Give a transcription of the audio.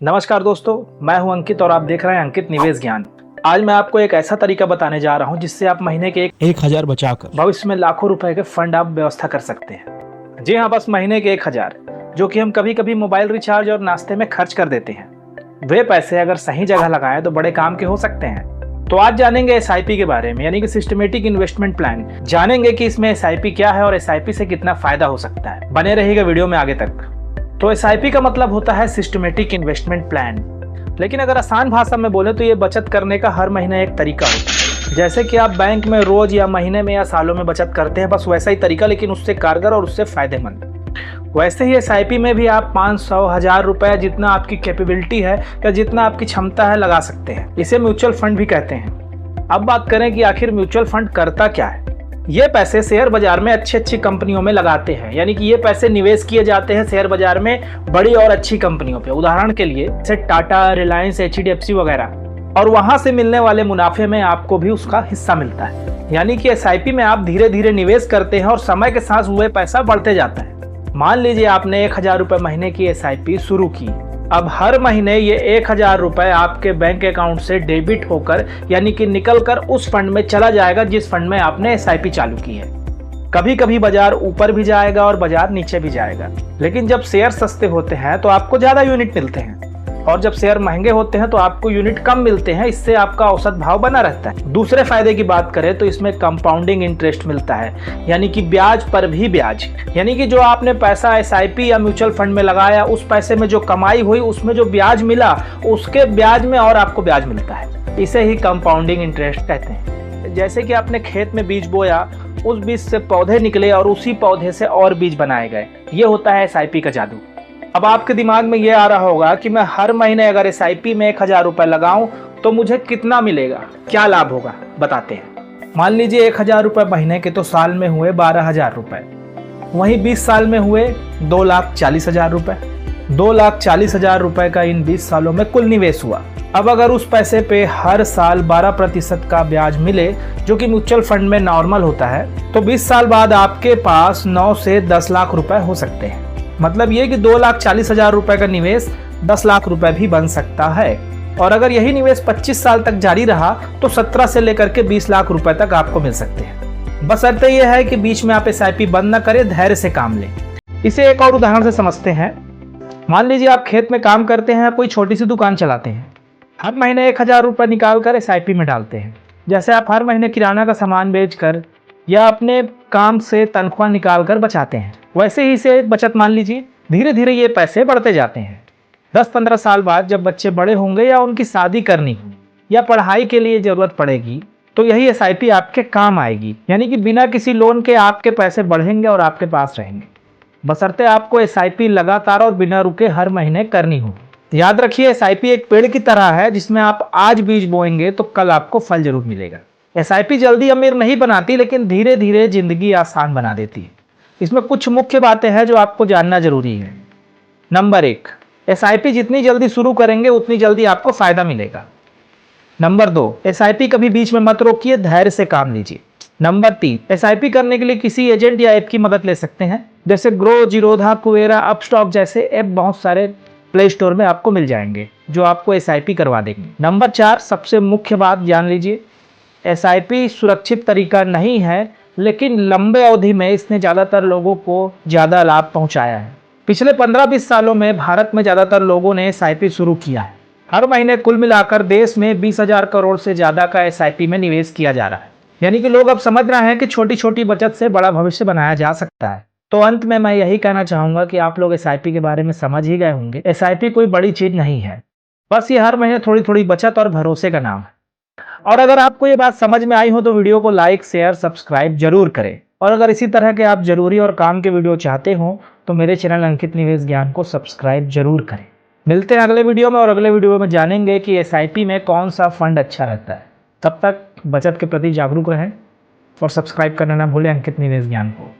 नमस्कार दोस्तों, मैं हूं अंकित और आप देख रहे हैं अंकित निवेश ज्ञान। आज मैं आपको एक ऐसा तरीका बताने जा रहा हूं जिससे आप महीने के 1,000 बचाकर भविष्य में लाखों रुपए के फंड आप व्यवस्था कर सकते हैं। जी हाँ, बस महीने के 1,000 जो कि हम कभी कभी मोबाइल रिचार्ज और नाश्ते में खर्च कर देते हैं। वे पैसे अगर सही जगह लगाएं तो बड़े काम के हो सकते हैं। तो आज जानेंगे SIP के बारे में, यानी कि सिस्टमेटिक इन्वेस्टमेंट प्लान। जानेंगे कि इसमें SIP क्या है और SIP से कितना फायदा हो सकता है। बने रहिएगा वीडियो में आगे तक। तो SIP का मतलब होता है सिस्टमेटिक इन्वेस्टमेंट प्लान, लेकिन अगर आसान भाषा में बोले तो ये बचत करने का हर महीने एक तरीका होता है। जैसे कि आप बैंक में रोज या महीने में या सालों में बचत करते हैं, बस वैसा ही तरीका, लेकिन उससे कारगर और उससे फायदेमंद। वैसे ही SIP में भी आप 500, 1,000 रुपए जितना आपकी कैपेबिलिटी है या जितना आपकी क्षमता है लगा सकते हैं। इसे म्यूचुअल फंड भी कहते हैं। अब बात करें कि आखिर म्यूचुअल फंड करता क्या है। ये पैसे शेयर बाजार में अच्छी कंपनियों में लगाते हैं, यानी कि ये पैसे निवेश किए जाते हैं शेयर बाजार में बड़ी और अच्छी कंपनियों पे। उदाहरण के लिए जैसे टाटा, रिलायंस, HDFC वगैरह। और वहां से मिलने वाले मुनाफे में आपको भी उसका हिस्सा मिलता है। यानी कि SIP में आप धीरे धीरे निवेश करते हैं और समय के साथ वह पैसा बढ़ते जाता है। मान लीजिए आपने 1,000 रुपए महीने की SIP शुरू की। अब हर महीने ये 1,000 रुपए आपके बैंक अकाउंट से डेबिट होकर, यानी कि निकलकर उस फंड में चला जाएगा जिस फंड में आपने SIP चालू की है। कभी कभी बाजार ऊपर भी जाएगा और बाजार नीचे भी जाएगा, लेकिन जब शेयर सस्ते होते हैं तो आपको ज्यादा यूनिट मिलते हैं, और जब शेयर महंगे होते हैं तो आपको यूनिट कम मिलते हैं। इससे आपका औसत भाव बना रहता है। दूसरे फायदे की बात करें तो इसमें कंपाउंडिंग इंटरेस्ट मिलता है, यानी कि ब्याज पर भी ब्याज। यानी कि जो आपने पैसा SIP या म्यूचुअल फंड में लगाया, उस पैसे में जो कमाई हुई, उसमें जो ब्याज मिला, उसके ब्याज में और आपको ब्याज मिलता है। इसे ही कंपाउंडिंग इंटरेस्ट कहते हैं। जैसे कि आपने खेत में बीज बोया, उस बीज से पौधे निकले और उसी पौधे से और बीज बनाए गए। ये होता है SIP का जादू। अब आपके दिमाग में ये आ रहा होगा कि मैं हर महीने अगर SIP में 1,000 रुपए लगाऊं तो मुझे कितना मिलेगा, क्या लाभ होगा, बताते हैं। मान लीजिए 1,000 रुपए महीने के तो साल में हुए 12,000 रुपए, वहीं 20 साल में हुए 2,40,000 रुपए। 2,40,000 रुपए का इन 20 सालों में कुल निवेश हुआ। अब अगर उस पैसे पे हर साल 12% का ब्याज मिले, जो कि म्यूचुअल फंड में नॉर्मल होता है, तो 20 साल बाद आपके पास 9 से 10 लाख रुपए हो सकते हैं। मतलब ये कि 2,40,000 रुपए का निवेश 10 लाख रुपए भी बन सकता है। और अगर यही निवेश 25 साल तक जारी रहा तो 17 से लेकर के 20 लाख रुपए तक आपको मिल सकते हैं। बशर्ते यह है कि बीच में आप SIP बंद न करें, धैर्य से काम लें। इसे एक और उदाहरण से समझते हैं। मान लीजिए आप खेत में काम करते हैं, कोई छोटी सी दुकान चलाते हैं। हर महीने 1,000 रुपए निकाल कर SIP में डालते हैं। जैसे आप हर महीने किराना का सामान बेचकर या अपने काम से तनख्वाह निकाल कर बचाते हैं, वैसे ही इसे बचत मान लीजिए। धीरे धीरे ये पैसे बढ़ते जाते हैं। 10-15 साल बाद जब बच्चे बड़े होंगे या उनकी शादी करनी हो या पढ़ाई के लिए जरूरत पड़ेगी, तो यही SIP आपके काम आएगी। यानी कि बिना किसी लोन के आपके पैसे बढ़ेंगे और आपके पास रहेंगे, बशर्ते आपको SIP लगातार और बिना रुके हर महीने करनी हो। याद रखिए, SIP एक पेड़ की तरह है जिसमें आप आज बीज बोएंगे तो कल आपको फल जरूर मिलेगा। SIP जल्दी अमीर नहीं बनाती, लेकिन धीरे धीरे जिंदगी आसान बना देती है। इसमें कुछ मुख्य बातें हैं जो आपको जानना जरूरी है। नंबर 1, SIP जितनी जल्दी शुरू करेंगे उतनी जल्दी आपको फायदा मिलेगा। नंबर 2, SIP कभी बीच में मत रोकिए, धैर्य से काम लीजिए। नंबर 3, SIP करने के लिए किसी एजेंट या ऐप की मदद ले सकते हैं, जैसे ग्रो, जीरोधा, कुबेरा, अपस्टॉक जैसे ऐप बहुत सारे प्ले स्टोर में आपको मिल जाएंगे जो आपको SIP करवा देंगे। नंबर 4, सबसे मुख्य बात जान लीजिए, SIP सुरक्षित तरीका नहीं है, लेकिन लंबे अवधि में इसने ज़्यादातर लोगों को ज़्यादा लाभ पहुंचाया है। पिछले 15-20 सालों में भारत में ज़्यादातर लोगों ने SIP शुरू किया है। हर महीने कुल मिलाकर देश में 20,000 करोड़ से ज़्यादा का SIP में निवेश किया जा रहा है। यानी कि लोग अब समझ रहे हैं कि छोटी छोटी बचत से बड़ा भविष्य बनाया जा सकता है। तो अंत में मैं यही कहना चाहूँगा कि आप लोग SIP के बारे में समझ ही गए होंगे। SIP कोई बड़ी चीज़ नहीं है, बस ये हर महीने थोड़ी थोड़ी बचत और भरोसे का नाम है। और अगर आपको ये बात समझ में आई हो तो वीडियो को लाइक, शेयर, सब्सक्राइब जरूर करें। और अगर इसी तरह के आप जरूरी और काम के वीडियो चाहते हो तो मेरे चैनल अंकित निवेश ज्ञान को सब्सक्राइब जरूर करें। मिलते हैं अगले वीडियो में, और अगले वीडियो में जानेंगे कि SIP में कौन सा फंड अच्छा रहता है। तब तक बचत के प्रति जागरूक रहें और सब्सक्राइब करना ना भूलें अंकित निवेश ज्ञान को।